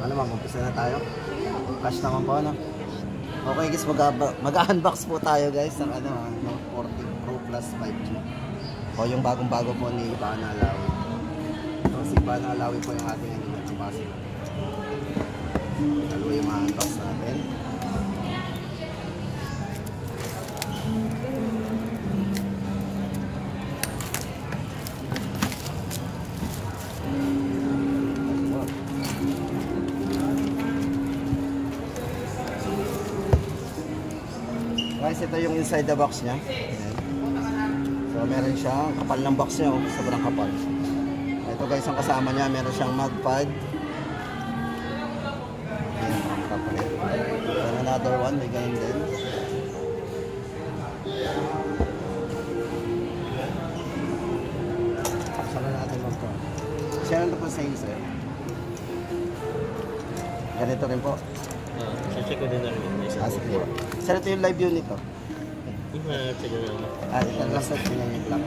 Ano ma'am, umpisa na tayo? Cash naman po, ano? Okay guys, mag-unbox po tayo guys ng ano, Note 40 Pro Plus 5G. O yung bagong-bago po ni Bana Alawi. So si Bana Alawi po yung ating ano yan, kapasi. Dalawa yung ma-unbox natin. Guys, ito yung inside the box niya. Ayan. So, meron siyang kapal ng box niya. Sobrang kapal. Ito guys, ang kasama niya, meron siyang magpad. Ayan, ang kapal. Then another one, may ganun din. Saka natin magpad. Share na ito po sa inyo, sir. Ganito rin po. Check ko din na rin. Sige po. Sir, ito yung live unit to. Check ko rin. Ito last set niya yung black.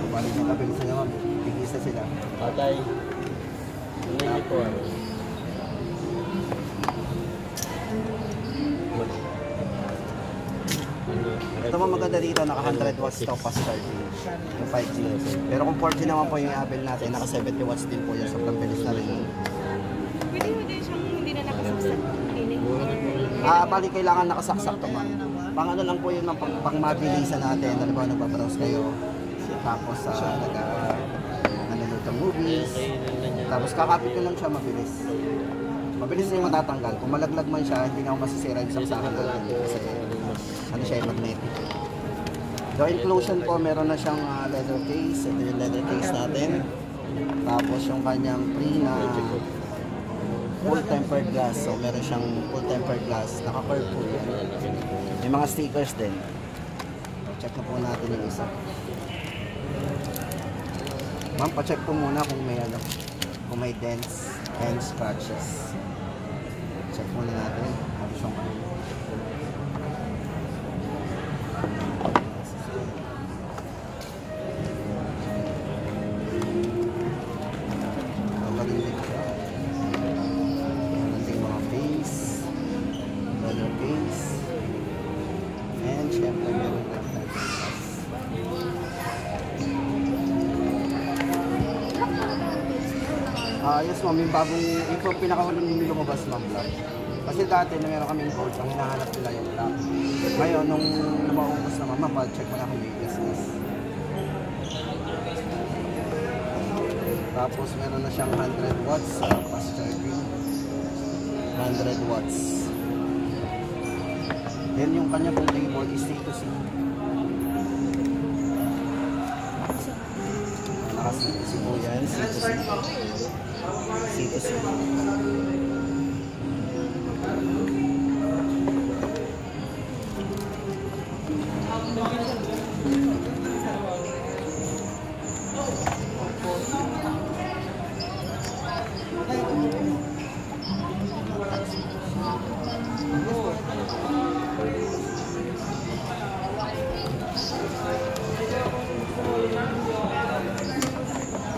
Balik yung kabili sa naman. Tigisa sila. Patay. Hindi po ano. Ito mo maganda dito, naka 100 watts to fast charging. Yung 5G. Pero kung 4G naman po yung i-avail natin, naka 70 watts din po yun. Sobrang bilis na rin. Pwede mo din siyang hindi na nakasaksak. Bali kailangan nakasaksak to ma'am. Pang ano lang po yun, pang mabilisan natin. Halimbawa nagbabrowse kayo. Tapos nanonood ng movies. Tapos kakapit ko lang siya, mabilis. Mabilis na yung matatanggal. Kung malaglag man siya, hindi na ako masisira yung saksakan natin. Kasi ano siya, magnetic. So inclusion po, meron na siyang leather case. Ito yung leather case natin. Tapos yung kanyang free na full tempered glass. So meron siyang full tempered glass. Naka-curve po yan. May mga stickers din. Check na po natin yung isa. Ma'am, pa-check po muna kung may ano, kung may dents and scratches. Check muna natin. Ano siyang ano. Siyempre, meron na tayo. Yes ma'am, yung bagong, yung pinakahuling lumabas ma'am black. Kasi dati na meron kaming gold, ang hinahanap nila yung black. Ngayon, nung lumaubos naman, mapag-check mo na kung may business. Tapos meron na siyang 100 watts fast charging. 100 watts. Then yung kanya pong keyboard is C2C. Naka-C2C po yan. C2C. C2C.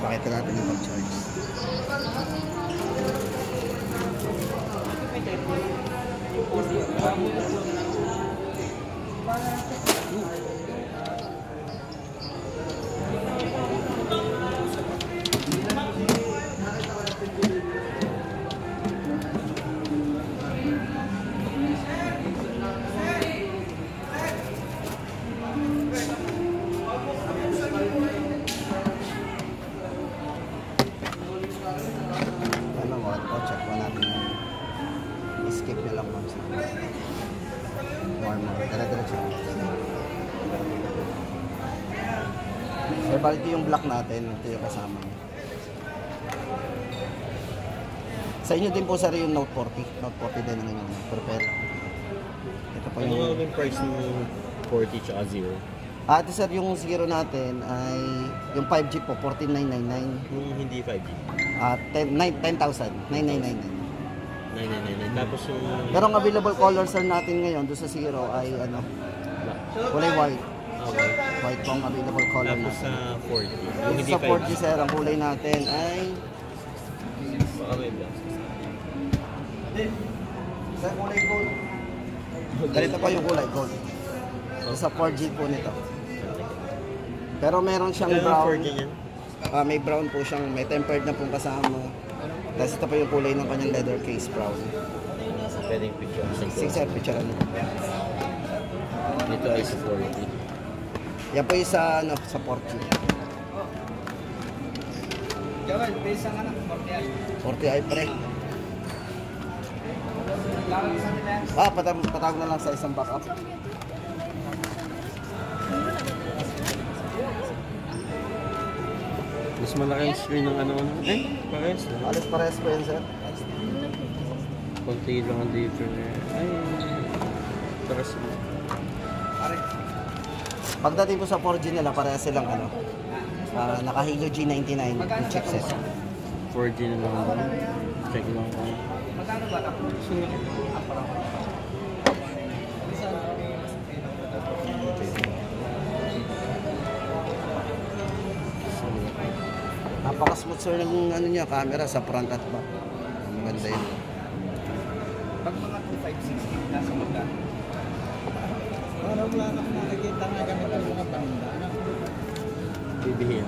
Pakita natin yung pag-charge. Check mo natin yung skip na lang ma'am. More. Dala-diretso. So, balik yung block natin. Ito yung kasama. Sa inyo din po sir yung Note 40. Note 40 din ang inyong prepare. Ito po yung... Ano yung price ng 40 tsaka 0? Ito sir, yung 0 natin ay yung 5G po, 14,999. Yung hindi 5G? 10,000. 9,999. 999. Tapos yung... Pero ang available color sir natin ngayon doon sa 0 ay ano, kulay white. Okay. White po ang available color Tapos natin. sa 40. Yung hindi Sa 5G. 4G sir, ang kulay natin ay... Baka may black. Sa kulay gold. Ganito pa yung kulay gold. Sa 4G po nito. Pero meron siyang Kaya brown. 4G yan. May brown po siyang, may tempered na pong kasama. Tapos ito pa yung kulay ng kanyang leather case, brown. Pwedeng picture. Sige sir, picture ano. Ito ay sa 40. Yan po yung sa, ano, sa 4G. 40 ay pre. Patawag na lang sa isang backup. Mas malaki yung screen ng ano. Parehas na. Pares po yun sir. Konti lang ang difference. Ay, parehas na. Pagdating po sa 4G nila, parehas silang ano. Naka-Helio G99 yung chipset. 4G na lang. Check lang ko. Napaka-smooth sir ng ano niya, camera sa front at back. Maganda yun. Pag mga 2560 nasa magkano? Parang wala na akong nakikita nga ganito yung mga banda. Bibihin.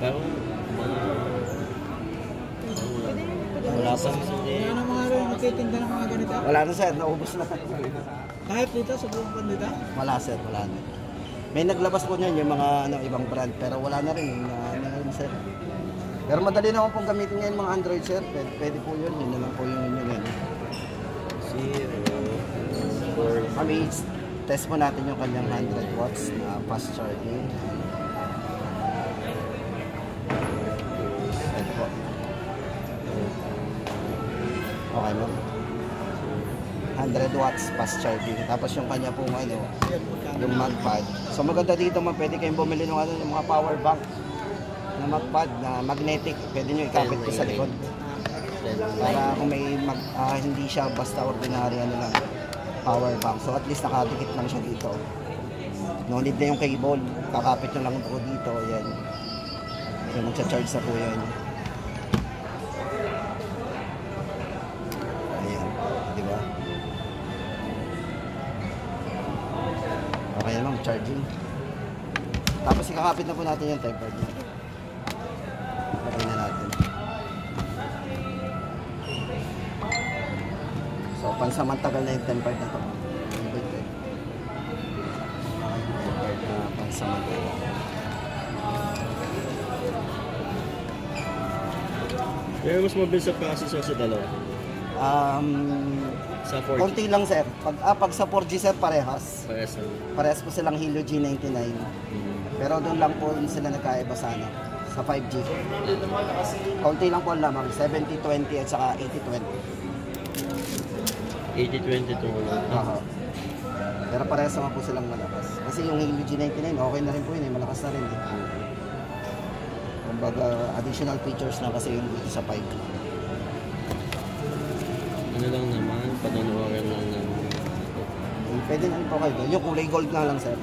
Parang wala pa Wala na mga rin nagtitinda ng mga ganito. Wala na sir, naubos na. Kahit dito sa buong pandita. Wala sir, wala na. May naglabas po niyan yung mga ano, ibang brand pero wala na rin yung ano, sir. Pero madali naman pong gamitin ngayon mga Android sir. Pwede po yun, yun na lang po yung yun. 0, 4, Kami, test mo natin yung kanyang 100 watts na fast charging. Ito po. Okay mo. 100 watts fast charging. Tapos yung kanya pong ano, yung magpad. So maganda dito man, pwede kayong bumili ng ano, yung mga power bank na magpad na magnetic. Pwede nyo ikapit ko sa likod. Para kung may hindi siya basta ordinary ano lang, power bank. So at least nakadikit lang siya dito. No need na yung cable. Kakapit nyo lang po dito. Yan. So magcha-charge sa po yan. Ayan. Di ba? Okay naman, charging. Tapos ikakapit na po natin yung tempered niya. Okay na natin. So, pansamantagal na yung tempered na ito. Tempered na pansamantagal. pero mas mabilis sa processor sa dalawa. Sa 4G. Konti lang sir. Pag sa 4G sir, parehas. Parehas na. Parehas po silang Helio G99. Pero doon lang po sila nagkaiba sana. Sa 5G. Konti lang po ang lamang. 70-20 at saka 80-20. 80-20 ito mo lang. Aha. Pero parehas naman po silang malakas. Kasi yung Helio G99, okay na rin po yun. Malakas na rin. Kumbaga, additional features na kasi yung dito sa 5G. Ano lang naman, pananuwaran lang ng... Pwede na rin po kayo doon. Yung kulay gold na lang sir.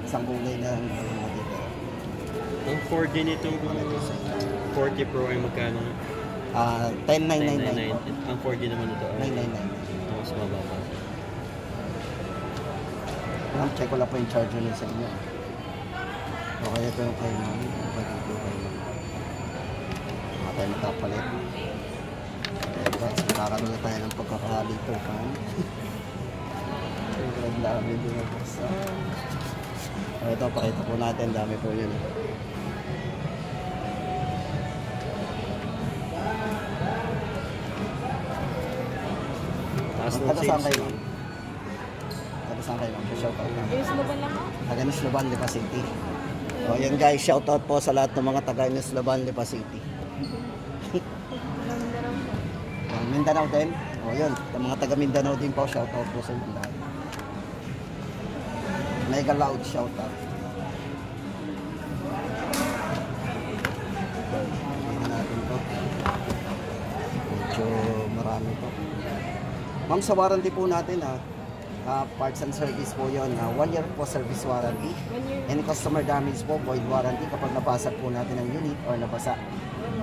Isang kulay na lang dito. Ang 4G nitong 40 Pro ay magkano? 10,999. 999. Ang 4G naman ito ay 999. mas mababa. Check ko lang po yung charger nyo sa inyo. Okay, ito yung kayo namin. Mga tayo matapalit. Kakaroon na tayo ng pagkakalito pa. Ang dami din ang pasa. Ito, pakita po natin. Dami po yun. Taas ng Taga saan sales. kayo? Taga saan kayo? Shout out na. Ayos mo ba lang ako? Taga Nisloban, Lipa City. So, yan guys, shout out po sa lahat ng mga taga Nisloban, Lipa City. Mindanao din. O yun, yung mga taga Mindanao din po, shout out po sa inyo lahat. Mega loud shout out. Tingnan natin to. Medyo marami po. Ma'am, sa warranty po natin Parts and service po yun. 1 year po service warranty. 1 year. Any customer damage po, void warranty. Kapag nabasag po natin ang unit or nabasa,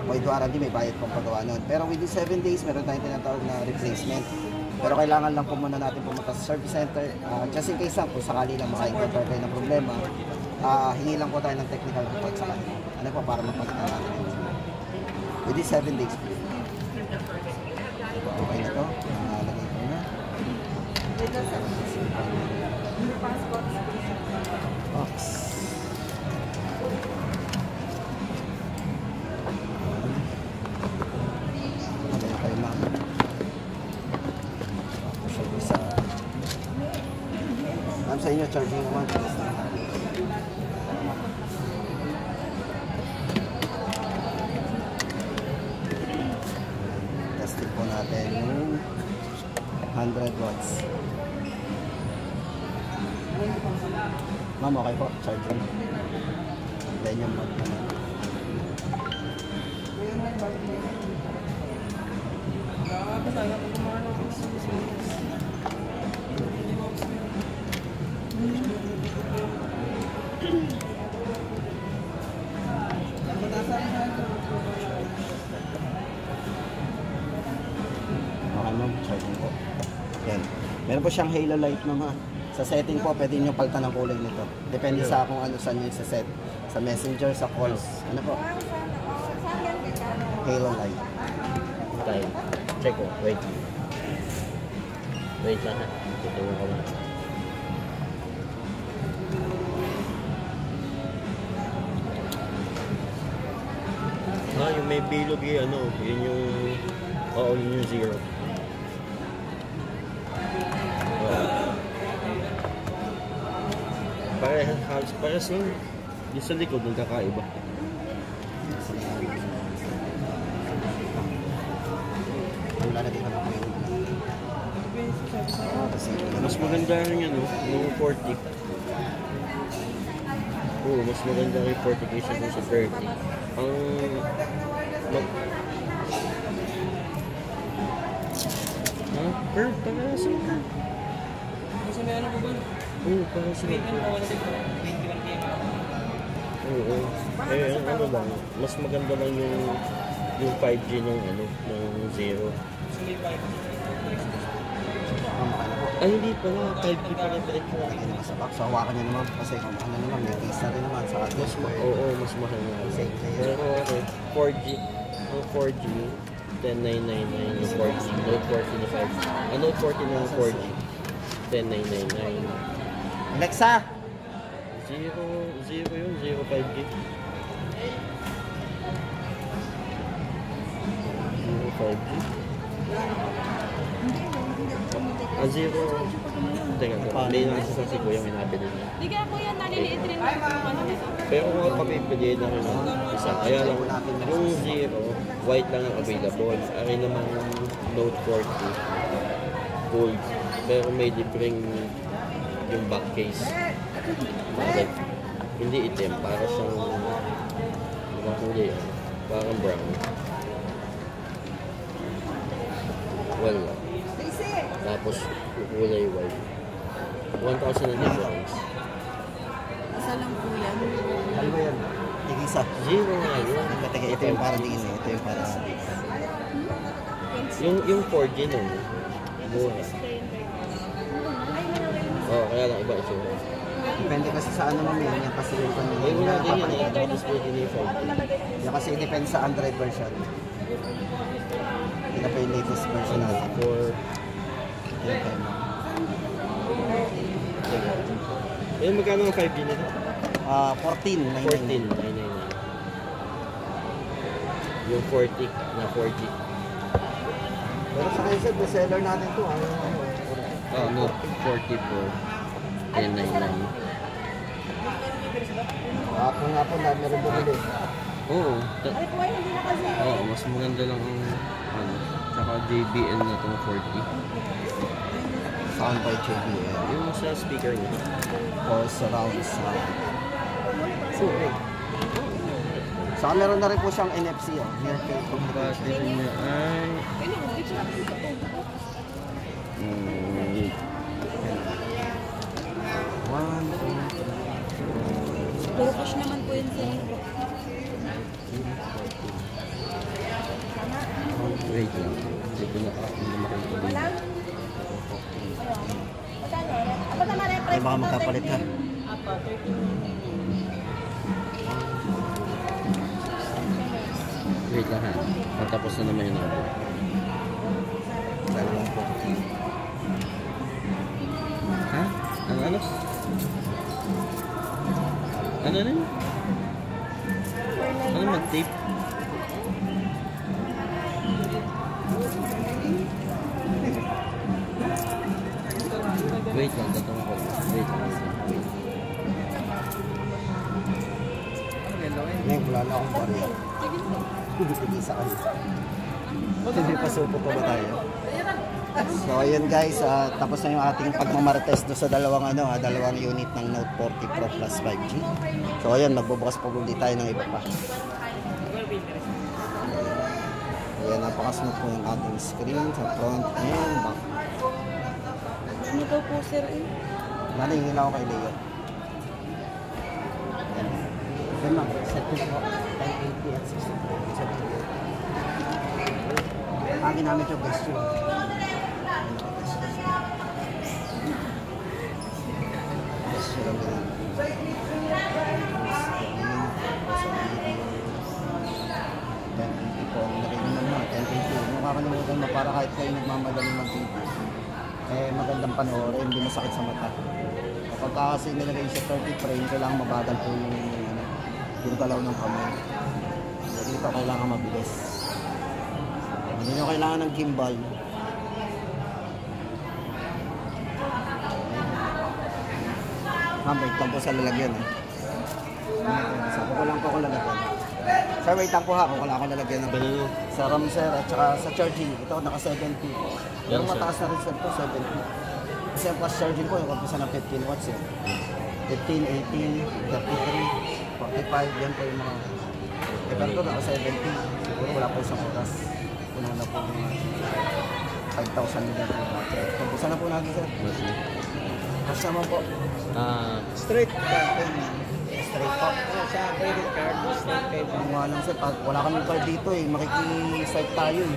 void warranty, may bayad pong pagawa nun. Pero within 7 days, meron tayong tinatawag na replacement. Pero kailangan lang po muna natin pumunta sa service center. Just in case lang, kung sakali lang maka-encounter tayo ng problema, hingi lang po tayo ng technical report sa kanila. Ano po, para mapalitan natin yun. Within 7 days po. Okay na to. Nalagay ko na. Box. Nalagay kayo lang. Ma'am, sa inyo, charging naman. Testing po natin yung 100 watts. Ma'am, okay po, charging. Then yung mod naman. Okay ma'am, charging po. Yan. Meron po siyang halo light naman. Sa setting po, pwede nyo palitan ng kulay nito. Depende sa kung ano saan nyo sa set. Sa messenger, sa calls. Ano po? Halo light. Time. Check ko. Wait. Wait lang ha. Tutuwa ko lang. Yung may bilog yun, yun yung... Oo, yun yung 0. Parehas lang. Yung sa likod, nagkakaiba. Wala na dito na po yung Mas maganda rin yan, yung 40. Oo, mas maganda rin 40 kaysa dun sa 30. Ang... Para sa mga. Kasi may ano po ba? Oo, para sa mga. Oo. Ano lang, mas maganda lang yung 5G ng ng 0. Ay, hindi pala. 5G pala direct lang. lagay naman sa box. So, hawakan nyo naman kasi kung ano naman, may case na rin naman sa dashboard. Oo, mas mahal nga. Same player. Pero 4G, ang 4G, 10,999 yung 4G. Note 40 na 5G. Note 40 na 4G, 10,999. Alexa! 0 yun, 0 5G. 0 5G. 0. Teka, may nasa si Kuya, may nabili niya. Di kaya kuya, naliliit rin yung ano nito. Pero kung papipiliin na rin ng isa, kaya lang yung 0, white lang ang available. Ari naman Note 40, gold. Pero may libreng yung back case. Bakit? Hindi itim, para siyang hindi, parang brown. Wala. Tapos kulay white. 1,000 ang difference. Isa lang po yan. Ano ba yan? Tig-isa. 0 nga yun. Teka, ito yung para din eh. Ito yung para sa... Yung 4G nun, mura. Oo, kaya lang iba itsura. Depende kasi sa ano ma'am yan. Yan kasi yung Ay, wala din yun eh. papalitan. Tapos pwede na yung 5G. Yan kasi depende sa Android version. Ito pa yung latest version natin. For... Yan kayo ma'am. Eh, magkano ang 5G nito? 14,999. 14,999. Yung 40 na 4G. Pero sa kayo best seller natin to. Note 40 Pro. 1099. Ako nga po na meron bumili. Oo. Oo, mas maganda lang ang tsaka JBL na itong 40. Sound by JBL. Yung sa speaker niya. Or surround sound. Okay. Saka meron na rin po siyang NFC, near field communication. Battery niya ay... 1, 2, 3. Puro cash naman po yun sir. Wait lang. Dito na makikita. Ay, baka magkapalit ha. Wait lang ha. Matapos na naman yung number. Dalawang po. Ha? Ano? Ano na? Ano mag-tape? Wait lang, tatama ko. Wait lang. Ngayon, wala na akong pariya. Hindi sa kayo. Hindi pa supo pa ba tayo? So ayun guys, tapos na yung ating pagmamarites do sa dalawang unit ng Note 40 Pro Plus 5G. So ayun, magbubukas pa ulit tayo ng iba pa. Ayan, napakasmooth po yung ating screen sa front and back. Ano daw po sir eh? Naningin ako kay Leo. Yan lang, set ko po 1080 at 60. Ang ginamit yung guest yun. Nakakalimutan mo para kahit kayo nagmamadaling mag-video magandang panoorin, hindi masakit sa mata. Kapag kasi nilagay sa 30 frame, kailangan mabagal po yung galaw ng kamay. Dito kailangan mabilis. Hindi nyo kailangan ng gimbal. Wait lang po sa lalagyan Kukulang po ako lalagyan. Sir, wait lang po ha, kung wala akong lalagyan ng sa RAM sir at saka sa charging. Ito naka 70. Yung mataas na rin sir po, 70. Kasi ang fast charging ko, yung kumpisa ng 15 watts 15, 18, 33, 45, yan po yung mga pero ito naka 70. Siguro wala po isang oras. Puno na po yung 5,000 million po battery. Kumpisa na po natin sir. Cash naman po. Straight card. Straight po. Sa credit card, straight kayo. Ang nga lang sir, wala kami card dito makikiswipe tayo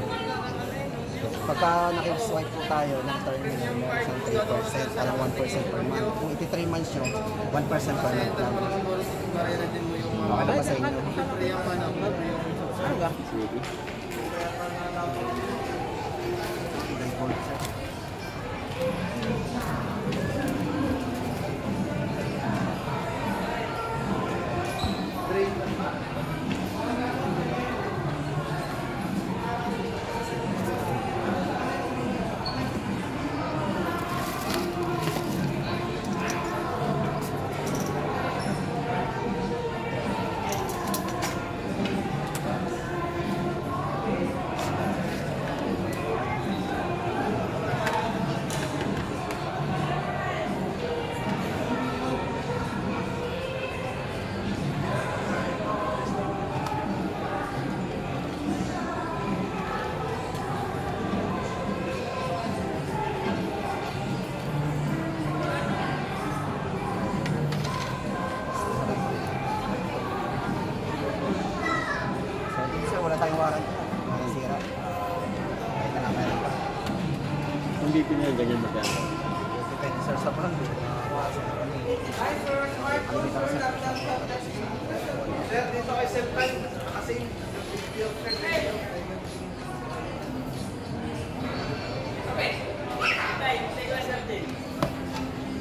Pagka nakiswipe po tayo ng terminal, meron siyang 3%, parang 1% per month. Kung 83 months nyo, 1% per month lang. Okay na ba sa inyo? Ano ba? Wala tayong warranty. Nasira. Kahit na meron pa. Kung di pinag ganyan magkano? Depende sir sa brand. Sir, dito kay Senpai. Kasi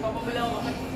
papabulaw ako.